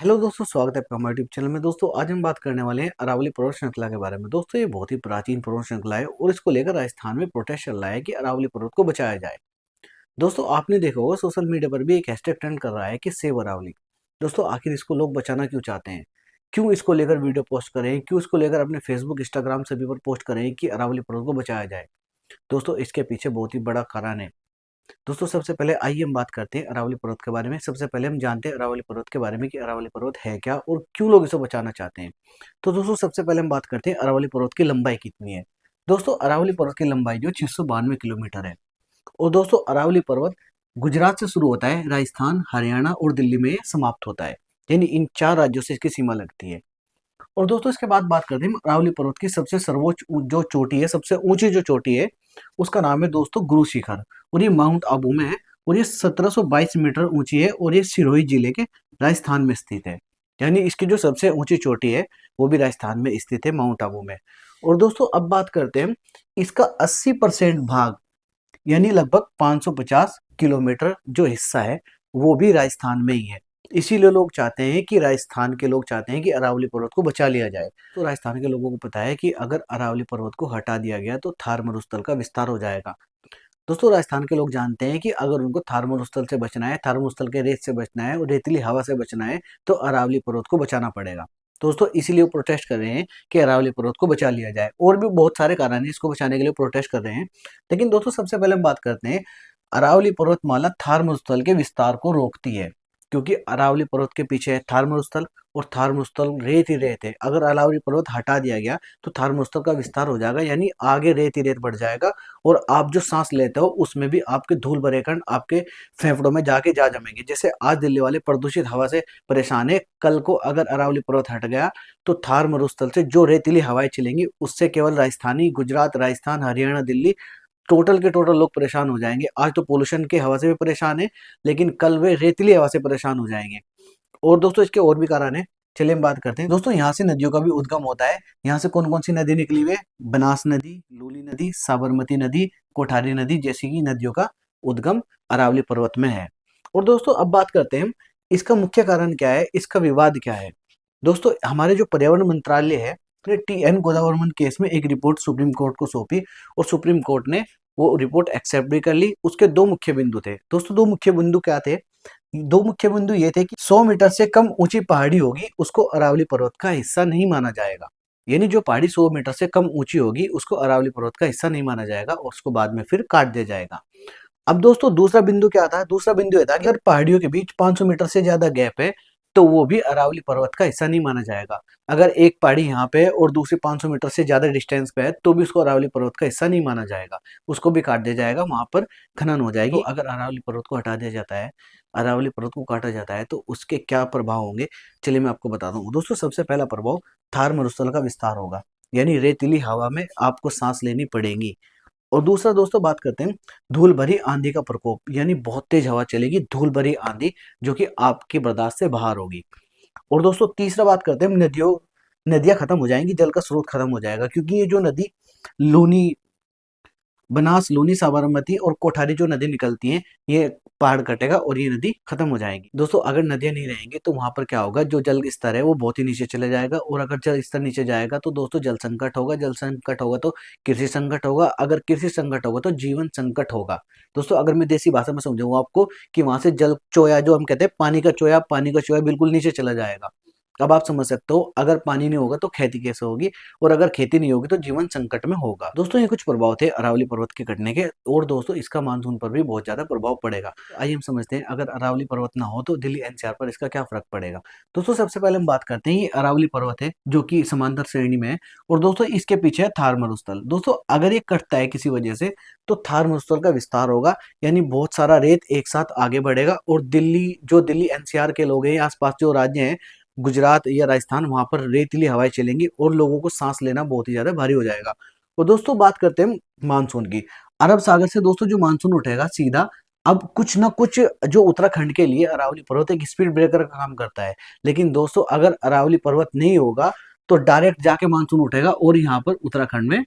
Hello दोस्तों, स्वागत है आपका हमारे यूट्यूब चैनल में। दोस्तों आज हम बात करने वाले हैं अरावली पर्वत श्रृंखला के बारे में। दोस्तों ये बहुत ही प्राचीन पर्वत श्रृंखला है और इसको लेकर राजस्थान में प्रोटेस्ट चल रहा है कि अरावली पर्वत को बचाया जाए। दोस्तों आपने देखा होगा सोशल मीडिया पर भी एक हैशटैग ट्रेंड कर रहा है कि सेव अरावली। दोस्तों आखिर इसको लोग बचाना क्यों चाहते हैं, क्यों इसको लेकर वीडियो पोस्ट करें, क्यों इसको लेकर अपने फेसबुक इंस्टाग्राम सभी पर पोस्ट करें कि अरावली पर्वत को बचाया जाए। दोस्तों इसके पीछे बहुत ही बड़ा कारण है। दोस्तों सबसे पहले आइए हम बात करते हैं अरावली पर्वत के बारे में। सबसे पहले हम जानते हैं अरावली पर्वत के बारे में कि अरावली पर्वत है क्या और क्यों लोग इसे बचाना चाहते हैं। तो दोस्तों सबसे पहले हम बात करते हैं अरावली पर्वत की लंबाई कितनी है। दोस्तों अरावली पर्वत की लंबाई जो 692 किलोमीटर है। और दोस्तों अरावली पर्वत गुजरात से शुरू होता है, राजस्थान, हरियाणा और दिल्ली में समाप्त होता है। यानी इन चार राज्यों से इसकी सीमा लगती है। और दोस्तों इसके बाद बात करते हैं अरावली पर्वत की सबसे सर्वोच्च जो चोटी है, सबसे ऊंची जो चोटी है उसका नाम है दोस्तों गुरु शिखर। और ये माउंट आबू में है और ये 1722 मीटर ऊंची है और ये सिरोही जिले के राजस्थान में स्थित है। यानी इसकी जो सबसे ऊंची चोटी है वो भी राजस्थान में स्थित है, माउंट आबू में। और दोस्तों अब बात करते हैं इसका 80% भाग यानी लगभग 550 किलोमीटर जो हिस्सा है वो भी राजस्थान में ही है। इसीलिए लोग चाहते हैं कि राजस्थान के लोग चाहते हैं कि अरावली पर्वत को बचा लिया जाए। तो राजस्थान के लोगों को पता है कि अगर अरावली पर्वत को हटा दिया गया तो थार मरुस्थल का विस्तार हो जाएगा। दोस्तों राजस्थान के लोग जानते हैं कि अगर उनको थार मरुस्थल से बचना है, थार मरुस्थल के रेत से बचना है और रेतीली हवा से बचना है तो अरावली पर्वत को बचाना पड़ेगा। दोस्तों इसीलिए वो प्रोटेस्ट कर रहे हैं कि अरावली पर्वत को बचा लिया जाए। और भी बहुत सारे कारण हैं इसको बचाने के लिए प्रोटेस्ट कर रहे हैं। लेकिन दोस्तों सबसे पहले हम बात करते हैं अरावली पर्वतमाला थार मरुस्थल के विस्तार को रोकती है। क्योंकि अरावली पर्वत के पीछे है थार मरुस्थल और थार मरुस्थल रेत ही रेत है। अगर अरावली पर्वत हटा दिया गया तो थार मरुस्थल का विस्तार हो जाएगा, यानी आगे रेत ही रेत बढ़ जाएगा और आप जो सांस लेते हो उसमें भी आपके धूल भरे कण आपके फेफड़ों में जाके जा जमेंगे। जैसे आज दिल्ली वाले प्रदूषित हवा से परेशान है, कल को अगर अरावली पर्वत हट गया तो थार मरुस्थल से जो रेतीली हवाएं चलेंगी उससे केवल राजस्थानी, गुजरात, राजस्थान, हरियाणा, दिल्ली टोटल के टोटल लोग परेशान हो जाएंगे। आज तो पोल्यूशन की हवा से भी परेशान है, लेकिन कल वे रेतीली हवा से परेशान हो जाएंगे। और दोस्तों इसके और भी कारण है, चलिए हम बात करते हैं। दोस्तों यहाँ से नदियों का भी उद्गम होता है। यहाँ से कौन कौन सी नदी निकली हुई है? बनास नदी, लूली नदी, साबरमती नदी, कोठारी नदी जैसी की नदियों का उद्गम अरावली पर्वत में है। और दोस्तों अब बात करते हैं इसका मुख्य कारण क्या है, इसका विवाद क्या है। दोस्तों हमारे जो पर्यावरण मंत्रालय है ने TN गोदावरमन केस में एक रिपोर्ट सुप्रीम कोर्ट को सौंपी और सुप्रीम कोर्ट ने वो रिपोर्ट एक्सेप्ट भी कर ली। उसके दो मुख्य बिंदु थे। दोस्तों दो मुख्य बिंदु क्या थे? दो मुख्य बिंदु ये थे कि 100 मीटर से कम ऊंची पहाड़ी होगी उसको अरावली पर्वत का हिस्सा नहीं माना जाएगा। यानी जो पहाड़ी 100 मीटर से कम ऊंची होगी उसको अरावली पर्वत का हिस्सा नहीं माना जाएगा और उसको बाद में फिर काट दिया जाएगा। अब दोस्तों दूसरा बिंदु क्या था? दूसरा बिंदु ये था कि अगर पहाड़ियों के बीच 500 मीटर से ज्यादा गैप है तो वो भी अरावली पर्वत का हिस्सा नहीं माना जाएगा। अगर एक पहाड़ी यहाँ पे है और दूसरी 500 मीटर से ज्यादा डिस्टेंस पे है तो भी उसको अरावली पर्वत का हिस्सा नहीं माना जाएगा, उसको भी काट दिया जाएगा, वहां पर खनन हो जाएगी। तो अगर अरावली पर्वत को हटा दिया जाता है, अरावली पर्वत को काटा जाता है तो उसके क्या प्रभाव होंगे, चलिए मैं आपको बताता हूँ। दोस्तों सबसे पहला प्रभाव थार मरुस्थल का विस्तार होगा, यानी रेतीली हवा में आपको सांस लेनी पड़ेगी। और दूसरा दोस्तों बात करते हैं धूल भरी आंधी का प्रकोप, यानी बहुत तेज हवा चलेगी, धूल भरी आंधी जो कि आपकी बर्दाश्त से बाहर होगी। और दोस्तों तीसरा बात करते हैं नदियां खत्म हो जाएंगी, जल का स्रोत खत्म हो जाएगा। क्योंकि ये जो नदी लूनी, बनास, लूनी, साबरमती और कोठारी जो नदी निकलती हैं, ये पहाड़ कटेगा और ये नदी खत्म हो जाएगी। दोस्तों अगर नदियां नहीं रहेंगी तो वहां पर क्या होगा, जो जल स्तर है वो बहुत ही नीचे चले जाएगा। और अगर जल स्तर नीचे जाएगा तो दोस्तों जल संकट होगा, जल संकट होगा तो कृषि संकट होगा, अगर कृषि संकट होगा तो जीवन संकट होगा। दोस्तों अगर मैं देसी भाषा में समझाऊं आपको कि वहां से जल चोया, जो हम कहते हैं पानी का चोया बिल्कुल नीचे चला जाएगा। अब आप समझ सकते हो अगर पानी नहीं होगा तो खेती कैसे होगी, और अगर खेती नहीं होगी तो जीवन संकट में होगा। दोस्तों ये कुछ प्रभाव थे अरावली पर्वत के कटने के। और दोस्तों इसका मानसून पर भी बहुत ज्यादा प्रभाव पड़ेगा। आइए हम समझते हैं अगर अरावली पर्वत ना हो तो दिल्ली NCR पर इसका क्या फर्क पड़ेगा। दोस्तों सबसे पहले हम बात करते हैं, ये अरावली पर्वत है जो कि समांतर श्रेणी में है और दोस्तों इसके पीछे है थार मरुस्थल। दोस्तों अगर ये कटता है किसी वजह से तो थार मरुस्थल का विस्तार होगा, यानी बहुत सारा रेत एक साथ आगे बढ़ेगा और दिल्ली NCR के लोग हैं, आसपास जो राज्य हैं, गुजरात या राजस्थान, वहां पर रेतीली हवाएं चलेंगी और लोगों को सांस लेना बहुत ही ज्यादा भारी हो जाएगा। और दोस्तों बात करते हैं मानसून की। अरब सागर से दोस्तों जो मानसून उठेगा सीधा, अब कुछ ना कुछ जो उत्तराखंड के लिए अरावली पर्वत एक स्पीड ब्रेकर का काम करता है। लेकिन दोस्तों अगर अरावली पर्वत नहीं होगा तो डायरेक्ट जाके मानसून उठेगा और यहाँ पर उत्तराखंड में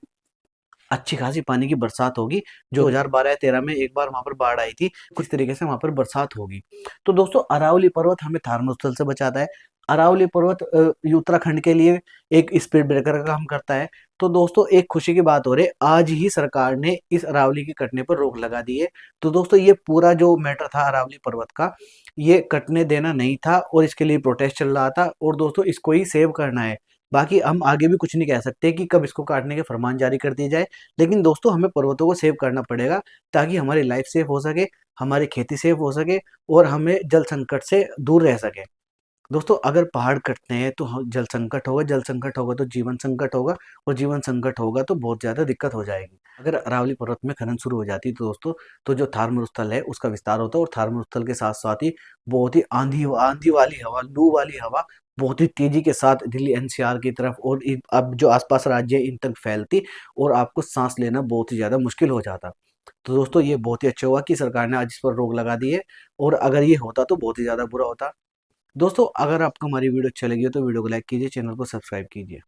अच्छी खासी पानी की बरसात होगी। जो 2012-13 में एक बार वहां पर बाढ़ आई थी, कुछ तरीके से वहां पर बरसात होगी। तो दोस्तों अरावली पर्वत हमें थार मरुस्थल से बचाता है। अरावली पर्वत ये उत्तराखंड के लिए एक स्पीड ब्रेकर का काम करता है। तो दोस्तों एक खुशी की बात हो रही है, आज ही सरकार ने इस अरावली के कटने पर रोक लगा दी है। तो दोस्तों ये पूरा जो मैटर था अरावली पर्वत का, ये कटने देना नहीं था और इसके लिए प्रोटेस्ट चल रहा था और दोस्तों इसको ही सेव करना है। बाकी हम आगे भी कुछ नहीं कह सकते कि कब इसको काटने के फरमान जारी कर दिए जाए, लेकिन दोस्तों हमें पर्वतों को सेव करना पड़ेगा ताकि हमारी लाइफ सेफ हो सके, हमारी खेती सेफ हो सके और हमें जल संकट से दूर रह सके। दोस्तों अगर पहाड़ कटते हैं तो जल संकट होगा तो जीवन संकट होगा और जीवन संकट होगा तो बहुत ज़्यादा दिक्कत हो जाएगी। अगर अरावली पर्वत में खनन शुरू हो जाती तो दोस्तों, तो जो थार मरुस्थल है उसका विस्तार होता है और थार मरुस्थल के साथ साथ ही बहुत ही आंधी वाली हवा, लू वाली हवा बहुत ही तेजी के साथ दिल्ली एनसीआर की तरफ और अब जो आसपास राज्य है इन तक फैलती और आपको सांस लेना बहुत ही ज़्यादा मुश्किल हो जाता। तो दोस्तों ये बहुत ही अच्छा हुआ कि सरकार ने आज इस पर रोक लगा दी है और अगर ये होता तो बहुत ही ज़्यादा बुरा होता। दोस्तों अगर आपको हमारी वीडियो अच्छी लगी हो तो वीडियो को लाइक कीजिए, चैनल को सब्सक्राइब कीजिए।